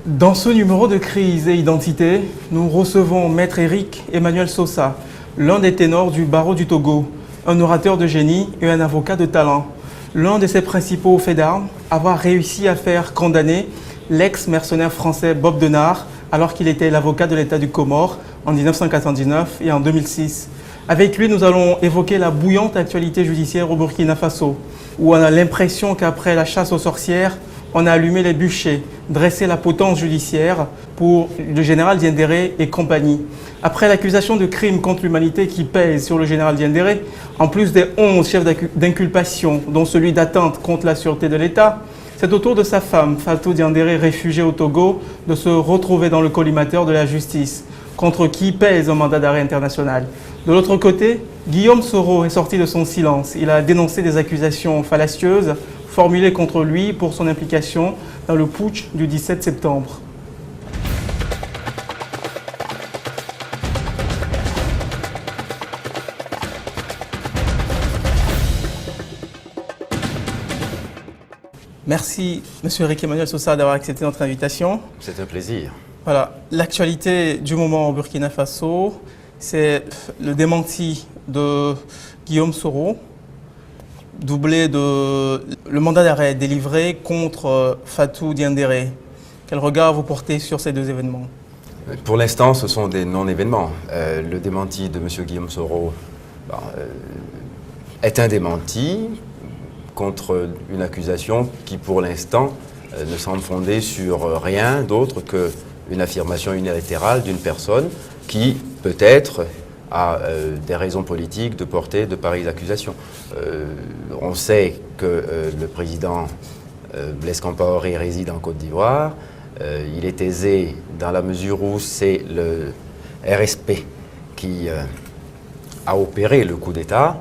Dans ce numéro de Crise et Identité, nous recevons Maître Éric Emmanuel Sosa, l'un des ténors du barreau du Togo, un orateur de génie et un avocat de talent. L'un de ses principaux faits d'armes, avoir réussi à faire condamner l'ex-mercenaire français Bob Denard alors qu'il était l'avocat de l'État du Comore en 1999 et en 2006. Avec lui, nous allons évoquer la bouillante actualité judiciaire au Burkina Faso, où on a l'impression qu'après la chasse aux sorcières, on a allumé les bûchers, dressé la potence judiciaire pour le général Diendéré et compagnie. Après l'accusation de crimes contre l'humanité qui pèse sur le général Diendéré, en plus des 11 chefs d'inculpation, dont celui d'atteinte contre la sûreté de l'État, c'est au tour de sa femme, Fatou Diendéré, réfugiée au Togo, de se retrouver dans le collimateur de la justice, contre qui pèse un mandat d'arrêt international. De l'autre côté, Guillaume Soro est sorti de son silence. Il a dénoncé des accusations fallacieuses formulées contre lui pour son implication dans le putsch du 17 septembre. Merci, M. Éric Emmanuel Sosa, d'avoir accepté notre invitation. C'est un plaisir. Voilà, l'actualité du moment au Burkina Faso, c'est le démenti de Guillaume Soro, doublé de le mandat d'arrêt délivré contre Fatou Diendéré. Quel regard vous portez sur ces deux événements? Pour l'instant, ce sont des non-événements. Le démenti de M. Guillaume Soro est un démenti contre une accusation qui, pour l'instant, ne semble fondée sur rien d'autre qu'une affirmation unilatérale d'une personne qui, peut-être, a des raisons politiques de porter de pareilles accusations. On sait que le président Blaise Compaoré réside en Côte d'Ivoire. Il est aisé, dans la mesure où c'est le RSP qui a opéré le coup d'État,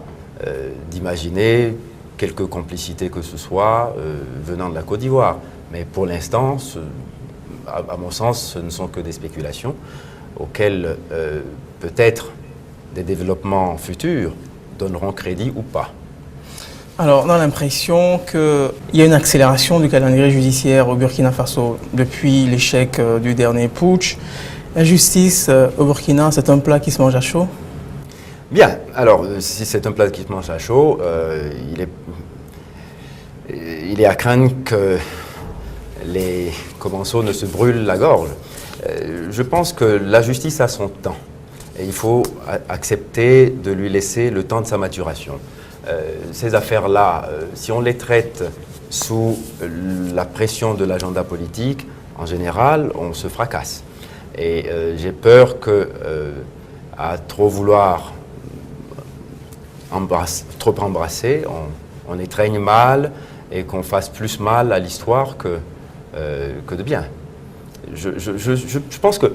d'imaginer quelque complicité que ce soit venant de la Côte d'Ivoire. Mais pour l'instant, à mon sens, ce ne sont que des spéculations auxquelles peut-être des développements futurs donneront crédit ou pas. Alors, on a l'impression qu'il y a une accélération du calendrier judiciaire au Burkina Faso depuis l'échec du dernier putsch. La justice au Burkina, c'est un plat qui se mange à chaud? Bien, alors si c'est un plat qui se mange à chaud, il est à craindre que les commensaux ne se brûlent la gorge. Je pense que la justice a son temps et il faut accepter de lui laisser le temps de sa maturation. Ces affaires-là, si on les traite sous la pression de l'agenda politique, en général, on se fracasse. Et j'ai peur que, à trop vouloir trop embrasser, on étreigne mal et qu'on fasse plus mal à l'histoire que de bien. Je pense que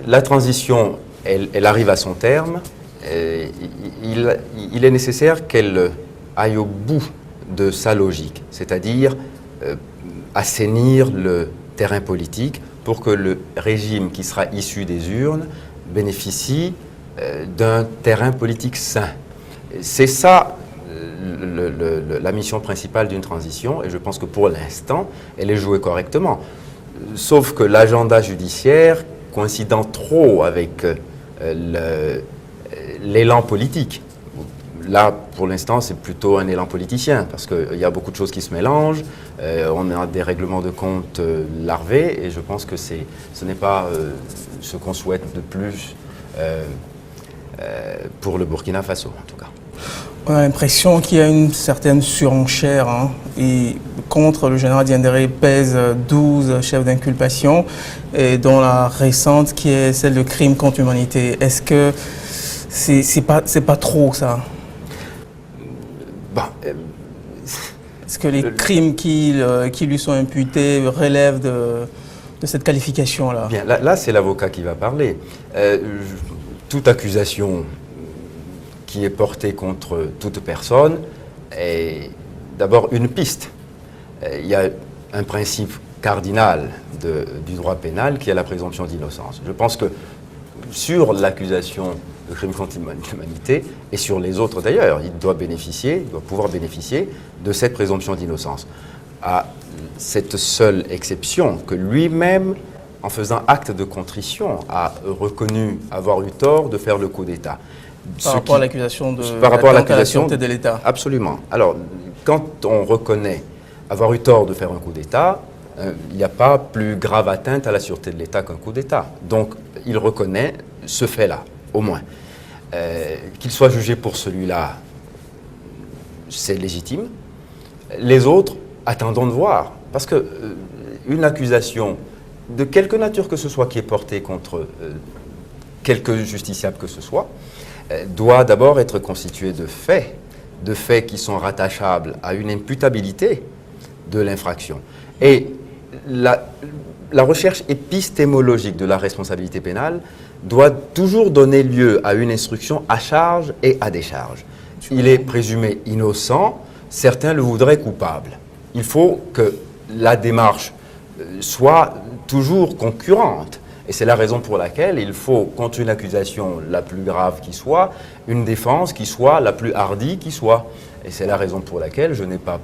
la transition, elle arrive à son terme. Il est nécessaire qu'elle aille au bout de sa logique, c'est-à-dire assainir le terrain politique pour que le régime qui sera issu des urnes bénéficie d'un terrain politique sain. C'est ça la mission principale d'une transition et je pense que pour l'instant, elle est jouée correctement. Sauf que l'agenda judiciaire, coïncidant trop avec l'élan politique, là, pour l'instant, c'est plutôt un élan politicien parce qu'il y a beaucoup de choses qui se mélangent, on a des règlements de compte larvés et je pense que ce n'est pas ce qu'on souhaite de plus pour le Burkina Faso, en tout cas. On a l'impression qu'il y a une certaine surenchère et contre le général Diendéré pèse 12 chefs d'inculpation, et dont la récente qui est celle de crimes contre l'humanité. Est-ce que c'est pas trop ça? Est-ce que les crimes qui lui sont imputés relèvent de cette qualification-là? Bien, là c'est l'avocat qui va parler. Toute accusation qui est portée contre toute personne est d'abord une piste. Il y a un principe cardinal du droit pénal qui est la présomption d'innocence. Je pense que sur l'accusation de crime contre l'humanité et sur les autres d'ailleurs, il doit pouvoir bénéficier de cette présomption d'innocence. À cette seule exception que lui-même, en faisant acte de contrition, a reconnu avoir eu tort de faire le coup d'État. Par rapport à l'accusation de la sûreté de l'État. Absolument. Alors, quand on reconnaît avoir eu tort de faire un coup d'État, il n'y a pas plus grave atteinte à la sûreté de l'État qu'un coup d'État. Donc, il reconnaît ce fait-là, au moins. Qu'il soit jugé pour celui-là, c'est légitime. Les autres, attendons de voir. Parce que une accusation de quelque nature que ce soit qui est portée contre quelque justiciable que ce soit, doit d'abord être constituée de faits qui sont rattachables à une imputabilité de l'infraction. Et la recherche épistémologique de la responsabilité pénale doit toujours donner lieu à une instruction à charge et à décharge. Il est présumé innocent, certains le voudraient coupable. Il faut que la démarche soit toujours concurrente. Et c'est la raison pour laquelle il faut, contre une accusation la plus grave qui soit, une défense qui soit la plus hardie qui soit. Et c'est la raison pour laquelle je n'ai pas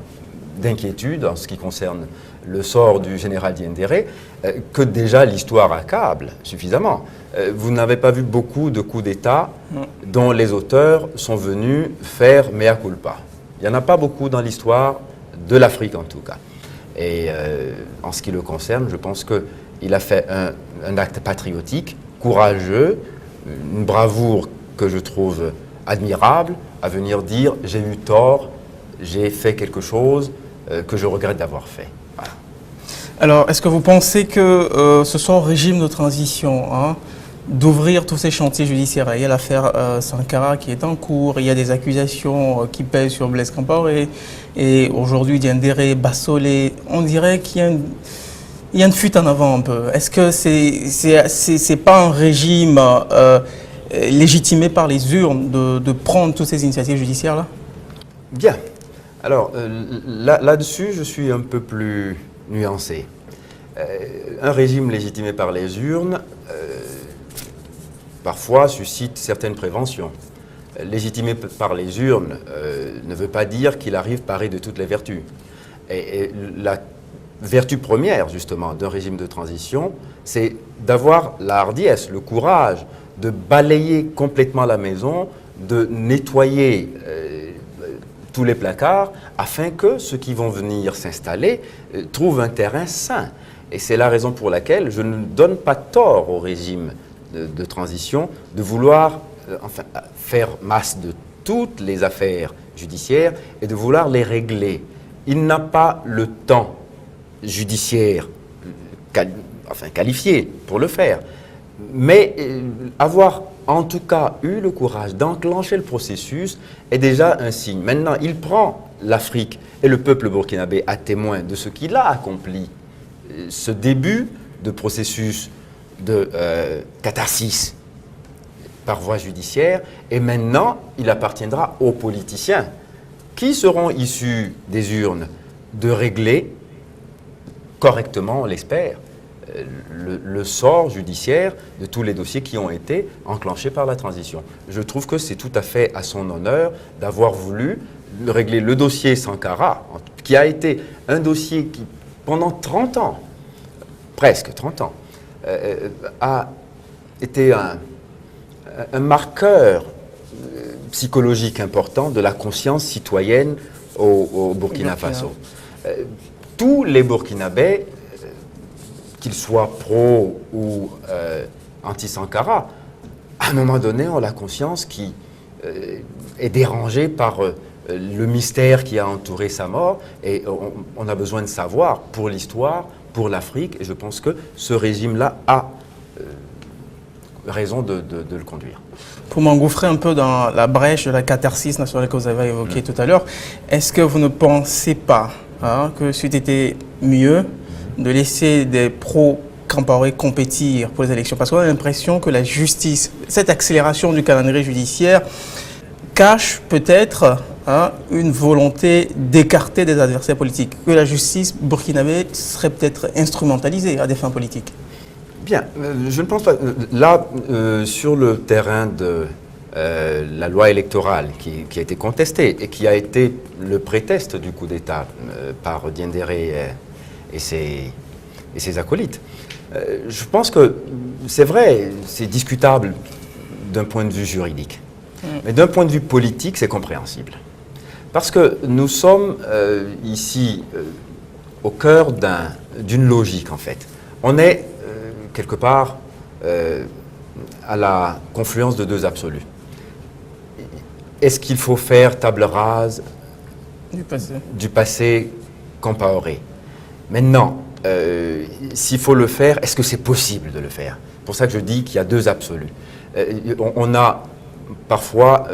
d'inquiétude en ce qui concerne le sort du général Diendéré, que déjà l'histoire accable suffisamment. Vous n'avez pas vu beaucoup de coups d'État dont les auteurs sont venus faire mea culpa. Il n'y en a pas beaucoup dans l'histoire de l'Afrique en tout cas. Et en ce qui le concerne, je pense qu'il a fait un acte patriotique, courageux, une bravoure que je trouve admirable, à venir dire « j'ai eu tort, j'ai fait quelque chose que je regrette d'avoir fait ». Voilà. Alors, est-ce que vous pensez que ce soit au régime de transition d'ouvrir tous ces chantiers judiciaires? Il y a l'affaire Sankara qui est en cours, il y a des accusations qui pèsent sur Blaise Compaoré, et aujourd'hui Diendéré, Bassolé, on dirait qu'il y a une fuite en avant un peu. Est-ce que c'est pas un régime légitimé par les urnes de prendre toutes ces initiatives judiciaires-là? Bien. Alors, là-dessus, je suis un peu plus nuancé. Un régime légitimé par les urnes, parfois, suscite certaines préventions. Légitimé par les urnes ne veut pas dire qu'il arrive paré de toutes les vertus. Et la vertu première, justement, d'un régime de transition, c'est d'avoir la hardiesse, le courage de balayer complètement la maison, de nettoyer tous les placards, afin que ceux qui vont venir s'installer trouvent un terrain sain. Et c'est la raison pour laquelle je ne donne pas tort au régime de transition de vouloir faire masse de toutes les affaires judiciaires et de vouloir les régler. Il n'a pas le temps judiciaire qualifié pour le faire. Mais avoir en tout cas eu le courage d'enclencher le processus est déjà un signe. Maintenant, il prend l'Afrique et le peuple burkinabé à témoin de ce qu'il a accompli. Ce début de processus de catharsis par voie judiciaire, et maintenant, il appartiendra aux politiciens qui seront issus des urnes de régler correctement, on l'espère, le sort judiciaire de tous les dossiers qui ont été enclenchés par la transition. Je trouve que c'est tout à fait à son honneur d'avoir voulu régler le dossier Sankara, qui a été un dossier qui, pendant 30 ans, presque 30 ans, a été un marqueur psychologique important de la conscience citoyenne au Burkina Faso. Tous les Burkinabés, qu'ils soient pro ou anti-Sankara, à un moment donné, ont la conscience qui est dérangée par le mystère qui a entouré sa mort, et on a besoin de savoir pour l'histoire, pour l'Afrique, et je pense que ce régime-là a raison de le conduire. Pour m'engouffrer un peu dans la brèche de la catharsis nationale que vous avez évoquée tout à l'heure, est-ce que vous ne pensez pas que c'eût été mieux de laisser des pro-Compaoré compétir pour les élections? Parce qu'on a l'impression que la justice, cette accélération du calendrier judiciaire, cache peut-être une volonté d'écarter des adversaires politiques, que la justice burkinabé serait peut-être instrumentalisée à des fins politiques. Bien, je ne pense pas. Là, sur le terrain de la loi électorale qui a été contestée et qui a été le prétexte du coup d'État par Diendéré et ses acolytes. Je pense que c'est vrai, c'est discutable d'un point de vue juridique. Mais d'un point de vue politique, c'est compréhensible. Parce que nous sommes ici au cœur d'une logique, en fait. On est, quelque part, à la confluence de deux absolus. Est-ce qu'il faut faire table rase du passé Compaoré? Maintenant, s'il faut le faire, est-ce que c'est possible de le faire? C'est pour ça que je dis qu'il y a deux absolus. On a parfois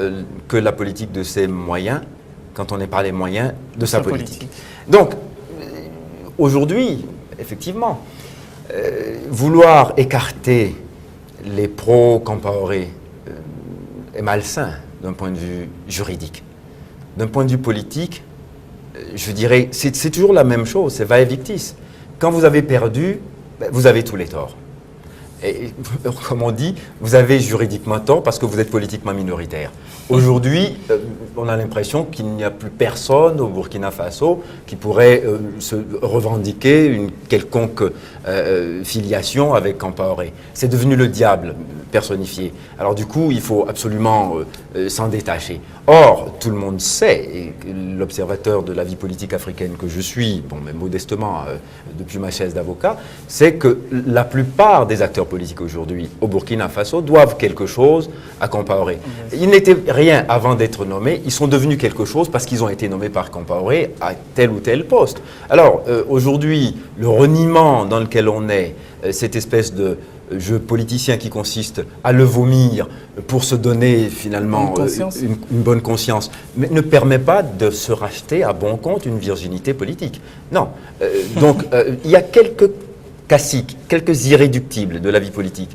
que la politique de ses moyens, quand on n'est pas les moyens de sa politique. Donc, aujourd'hui, effectivement, vouloir écarter les pro-Compaoré est malsain d'un point de vue juridique. D'un point de vue politique, je dirais, c'est toujours la même chose, c'est vae victis. Quand vous avez perdu, vous avez tous les torts. Et comme on dit, vous avez juridiquement tort parce que vous êtes politiquement minoritaire. Aujourd'hui, on a l'impression qu'il n'y a plus personne au Burkina Faso qui pourrait se revendiquer une quelconque filiation avec Compaoré. C'est devenu le diable personnifié. Alors du coup, il faut absolument s'en détacher. Or, tout le monde sait, et l'observateur de la vie politique africaine que je suis, bon, mais modestement depuis ma chaise d'avocat, c'est que la plupart des acteurs politiques aujourd'hui au Burkina Faso doivent quelque chose à Compaoré. Ils n'étaient rien avant d'être nommés, ils sont devenus quelque chose parce qu'ils ont été nommés par Compaoré à tel ou tel poste. Alors, aujourd'hui, le reniement dans lequel on est, cette espèce de jeu politicien qui consiste à le vomir pour se donner finalement une bonne conscience, mais ne permet pas de se racheter à bon compte une virginité politique. Non. Donc, il y a quelques caciques, quelques irréductibles de la vie politique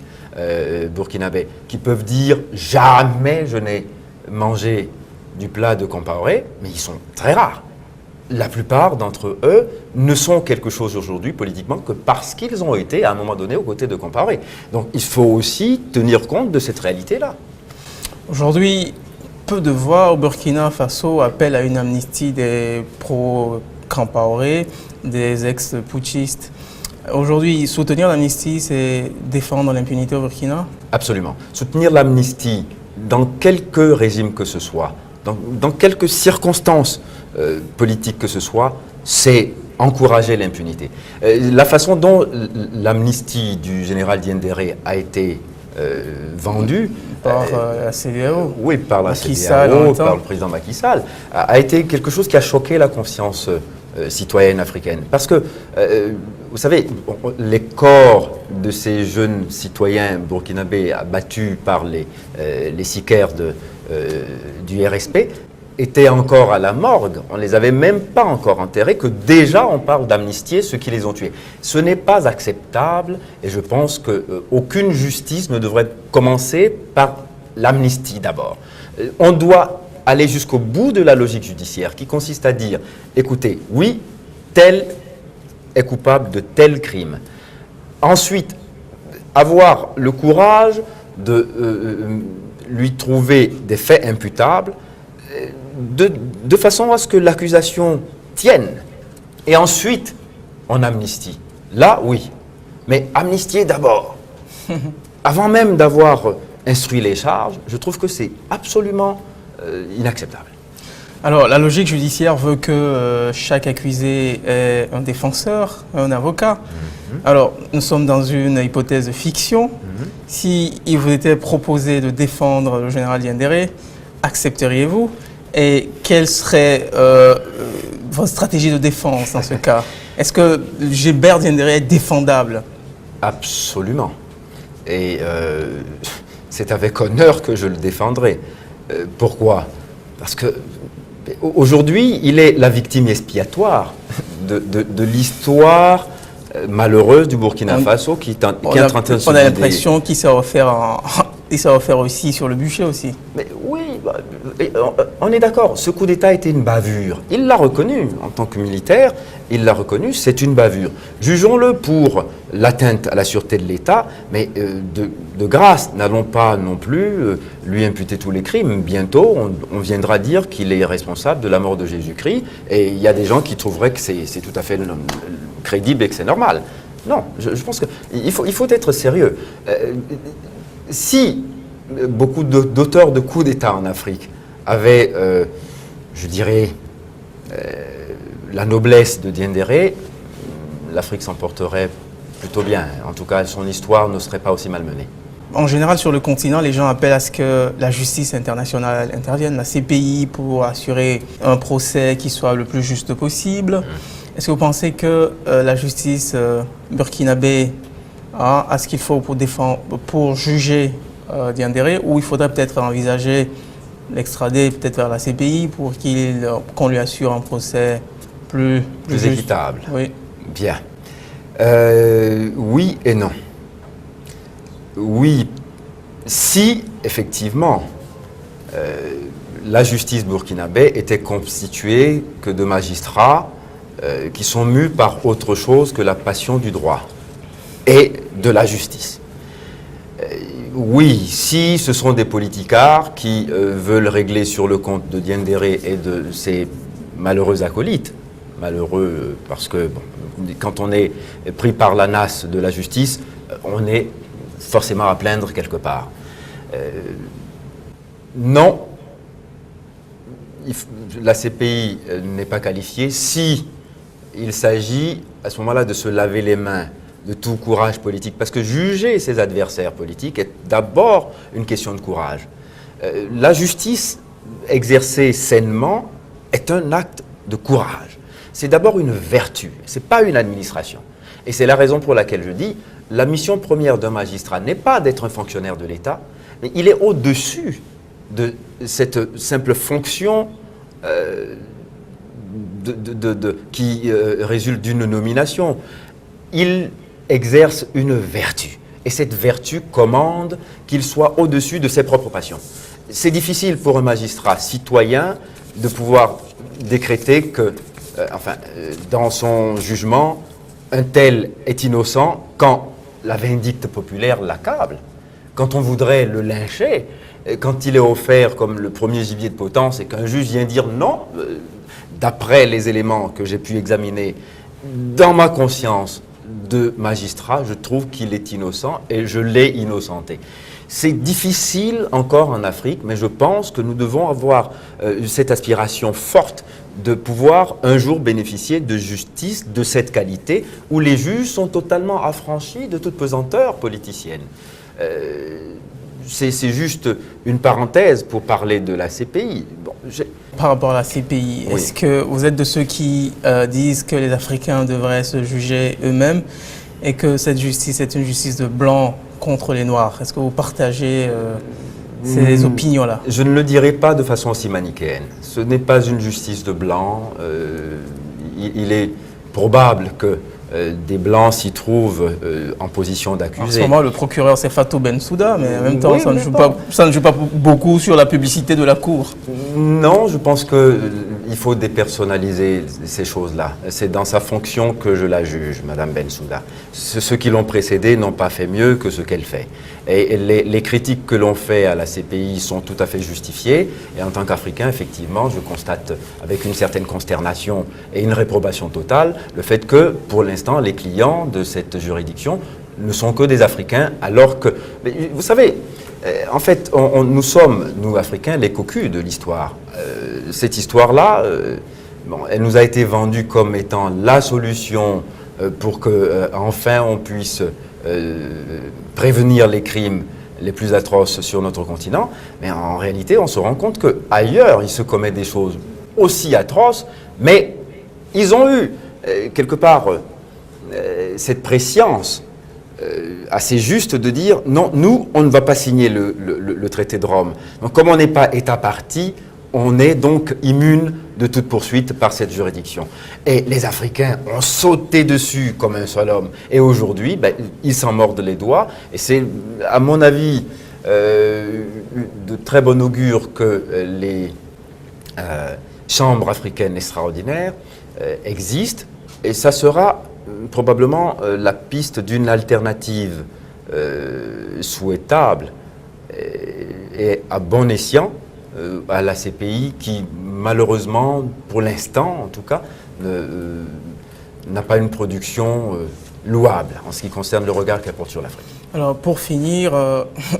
burkinabé qui peuvent dire « jamais je n'ai mangé du plat de Compaoré », mais ils sont très rares. La plupart d'entre eux ne sont quelque chose aujourd'hui politiquement que parce qu'ils ont été à un moment donné aux côtés de Compaoré. Donc il faut aussi tenir compte de cette réalité-là. Aujourd'hui, peu de voix au Burkina Faso appellent à une amnistie des pro-Compaoré, des ex-putschistes. Aujourd'hui, soutenir l'amnistie, c'est défendre l'impunité au Burkina? Absolument. Soutenir l'amnistie dans quelque régime que ce soit, dans quelques circonstances politique que ce soit, c'est encourager l'impunité. La façon dont l'amnistie du général Diendéré a été vendue par la CEDEAO, oui, par la CEDEAO, par le président Macky Sall, a été quelque chose qui a choqué la conscience citoyenne africaine. Parce que, vous savez, les corps de ces jeunes citoyens burkinabés abattus par les sicaires du RSP étaient encore à la morgue, on ne les avait même pas encore enterrés, que déjà on parle d'amnistier ceux qui les ont tués. Ce n'est pas acceptable et je pense qu'aucune justice ne devrait commencer par l'amnistie d'abord. On doit aller jusqu'au bout de la logique judiciaire qui consiste à dire, écoutez, oui, tel est coupable de tel crime. Ensuite, avoir le courage de lui trouver des faits imputables de façon à ce que l'accusation tienne. Et ensuite, on amnistie. Là, oui. Mais amnistier d'abord. Avant même d'avoir instruit les charges, je trouve que c'est absolument inacceptable. Alors, la logique judiciaire veut que chaque accusé ait un défenseur, un avocat. Alors, nous sommes dans une hypothèse de fiction. Si il vous était proposé de défendre le général Diendéré, accepteriez-vous? Et quelle serait votre stratégie de défense dans ce cas? Est-ce que Gilbert Diendéré est défendable? Absolument. Et c'est avec honneur que je le défendrai. Pourquoi? Parce que aujourd'hui, il est la victime expiatoire de l'histoire malheureuse du Burkina Faso qui est en train de se On a l'impression qu'il s'est offert aussi sur le bûcher aussi. Mais oui, on est d'accord. Ce coup d'État était une bavure. Il l'a reconnu en tant que militaire il l'a reconnu, c'est une bavure. Jugeons-le pour l'atteinte à la sûreté de l'État, mais de grâce, n'allons pas non plus lui imputer tous les crimes. Bientôt, on viendra dire qu'il est responsable de la mort de Jésus-Christ, et il y a des gens qui trouveraient que c'est tout à fait crédible et que c'est normal. Non, je pense qu'il faut être sérieux. Si beaucoup d'auteurs de coups d'État en Afrique avaient, je dirais, la noblesse de Diendéré, l'Afrique s'en porterait plutôt bien. En tout cas, son histoire ne serait pas aussi malmenée. En général, sur le continent, les gens appellent à ce que la justice internationale intervienne, la CPI, pour assurer un procès qui soit le plus juste possible. Est-ce que vous pensez que la justice burkinabé a ce qu'il faut pour juger Diendéré, ou il faudrait peut-être envisager l'extrader peut-être vers la CPI pour qu'on lui assure un procès plus équitable? Oui. Bien. Oui et non. Oui, si effectivement la justice burkinabé était constituée que de magistrats qui sont mus par autre chose que la passion du droit et de la justice. Oui, si ce sont des politicards qui veulent régler sur le compte de Diendéré et de ses malheureux acolytes, malheureux parce que quand on est pris par la nasse de la justice, on est forcément à plaindre quelque part. Non, la CPI n'est pas qualifiée si il s'agit à ce moment-là de se laver les mains de tout courage politique, parce que juger ses adversaires politiques est d'abord une question de courage. La justice exercée sainement est un acte de courage. C'est d'abord une vertu, ce n'est pas une administration. Et c'est la raison pour laquelle je dis, la mission première d'un magistrat n'est pas d'être un fonctionnaire de l'État, mais il est au-dessus de cette simple fonction qui résulte d'une nomination. Il exerce une vertu. Et cette vertu commande qu'il soit au-dessus de ses propres passions. C'est difficile pour un magistrat citoyen de pouvoir décréter que, dans son jugement, un tel est innocent quand la vindicte populaire l'accable, quand on voudrait le lyncher, quand il est offert comme le premier gibier de potence et qu'un juge vient dire non, d'après les éléments que j'ai pu examiner, dans ma conscience de magistrat, je trouve qu'il est innocent et je l'ai innocenté. C'est difficile encore en Afrique, mais je pense que nous devons avoir cette aspiration forte de pouvoir un jour bénéficier de justice de cette qualité où les juges sont totalement affranchis de toute pesanteur politicienne. C'est juste une parenthèse pour parler de la CPI. Bon, par rapport à la CPI, oui. Est-ce que vous êtes de ceux qui disent que les Africains devraient se juger eux-mêmes et que cette justice est une justice de blancs contre les Noirs? Est-ce que vous partagez ces opinions-là? Je ne le dirai pas de façon aussi manichéenne. Ce n'est pas une justice de blancs. Il est probable que des Blancs s'y trouvent en position d'accusé. En ce moment, le procureur, c'est Fatou Bensouda, mais en même temps, oui, ça ne joue pas beaucoup sur la publicité de la Cour. Non, je pense qu'il faut dépersonnaliser ces choses-là. C'est dans sa fonction que je la juge, Madame Bensouda. Ceux qui l'ont précédée n'ont pas fait mieux que ce qu'elle fait. Et les critiques que l'on fait à la CPI sont tout à fait justifiées. Et en tant qu'Africain, effectivement, je constate avec une certaine consternation et une réprobation totale le fait que, pour l'instant, les clients de cette juridiction ne sont que des Africains, alors que, vous savez, en fait, nous sommes, nous Africains, les cocus de l'histoire. Cette histoire-là, elle nous a été vendue comme étant la solution pour qu'enfin on puisse prévenir les crimes les plus atroces sur notre continent. Mais en réalité, on se rend compte qu'ailleurs, il se commet des choses aussi atroces, mais ils ont eu, quelque part, cette prescience assez juste de dire non, nous, on ne va pas signer le traité de Rome. Donc, comme on n'est pas État partie, on est donc immune de toute poursuite par cette juridiction. Et les Africains ont sauté dessus comme un seul homme. Et aujourd'hui, ils s'en mordent les doigts. Et c'est, à mon avis, de très bon augure que les chambres africaines extraordinaires existent Et ça sera probablement la piste d'une alternative souhaitable et à bon escient à la CPI qui, malheureusement, pour l'instant en tout cas, n'a pas une production louable en ce qui concerne le regard qu'elle porte sur l'Afrique. Alors pour finir,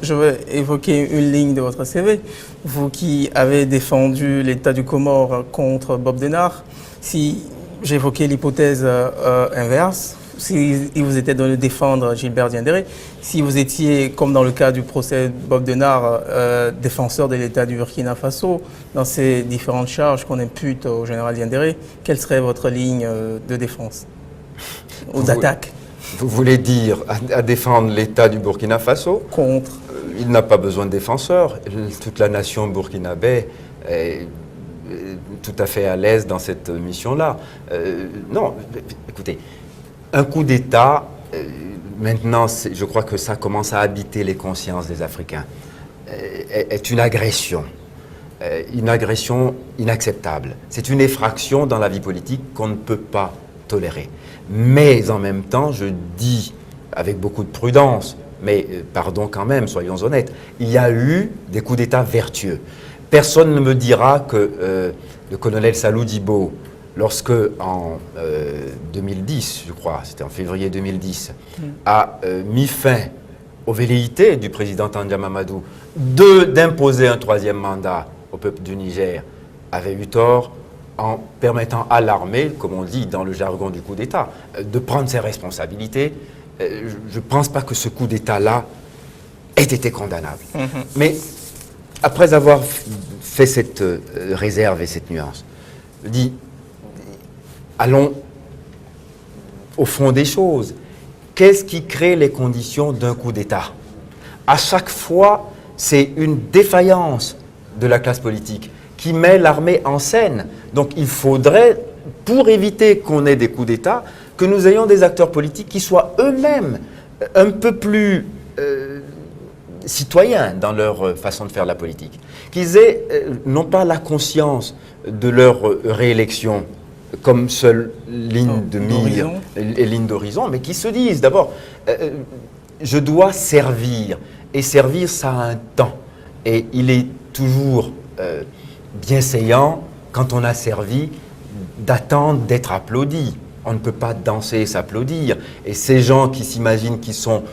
je vais évoquer une ligne de votre CV. Vous qui avez défendu l'État du Comore contre Bob Denard, si j'évoquais l'hypothèse inverse, si vous étiez de défendre Gilbert Diendéré, si vous étiez, comme dans le cas du procès de Bob Denard, défenseur de l'État du Burkina Faso, dans ces différentes charges qu'on impute au général Diendéré, quelle serait votre ligne de défense ou d'attaque? Vous voulez dire à défendre l'État du Burkina Faso? Contre. Il n'a pas besoin de défenseurs. Toute la nation burkinabé est tout à fait à l'aise dans cette mission-là. Non, écoutez, un coup d'État, maintenant, je crois que ça commence à habiter les consciences des Africains, est une agression inacceptable. C'est une effraction dans la vie politique qu'on ne peut pas tolérer. Mais en même temps, je dis avec beaucoup de prudence, mais pardon quand même, soyons honnêtes, il y a eu des coups d'État vertueux. Personne ne me dira que le colonel Salou Dibo, lorsque en 2010, je crois, c'était en février 2010, a mis fin aux velléités du président Tandja Mamadou d'imposer un troisième mandat au peuple du Niger, avait eu tort en permettant à l'armée, comme on dit dans le jargon du coup d'État, de prendre ses responsabilités. Je ne pense pas que ce coup d'État-là ait été condamnable. Mais après avoir fait cette réserve et cette nuance, je dis, allons au fond des choses. Qu'est-ce qui crée les conditions d'un coup d'État? À chaque fois, c'est une défaillance de la classe politique qui met l'armée en scène. Donc il faudrait, pour éviter qu'on ait des coups d'État, que nous ayons des acteurs politiques qui soient eux-mêmes un peu plus citoyens dans leur façon de faire la politique. Qu'ils aient non pas la conscience de leur réélection comme seule ligne de mire et ligne d'horizon, mais qui se disent d'abord, je dois servir. Et servir, ça a un temps. Et il est toujours bienséant, quand on a servi, d'attendre d'être applaudi. On ne peut pas danser et s'applaudir. Et ces gens qui s'imaginent qu'ils sont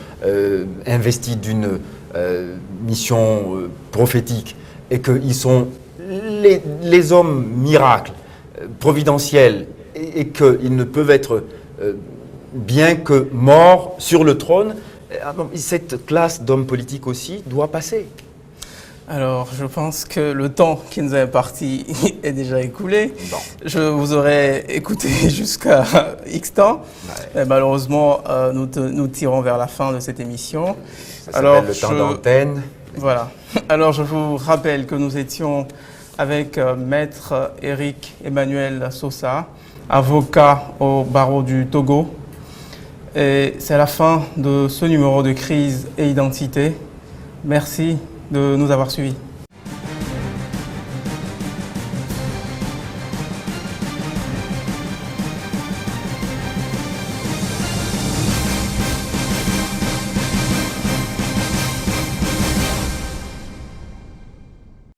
investis d'une mission prophétique et qu'ils sont les hommes miracles, providentiels, et qu'ils ne peuvent être bien que morts sur le trône, cette classe d'hommes politiques aussi doit passer. Alors, je pense que le temps qui nous est imparti est déjà écoulé. Bon. Je vous aurais écouté jusqu'à X temps. Ouais. Malheureusement, nous tirons vers la fin de cette émission. Ça s'appelle le temps d'antenne. Voilà. Alors, je vous rappelle que nous étions avec Maître Éric Emmanuel Sosa, avocat au barreau du Togo. Et c'est la fin de ce numéro de Crise et Identité. Merci de nous avoir suivis.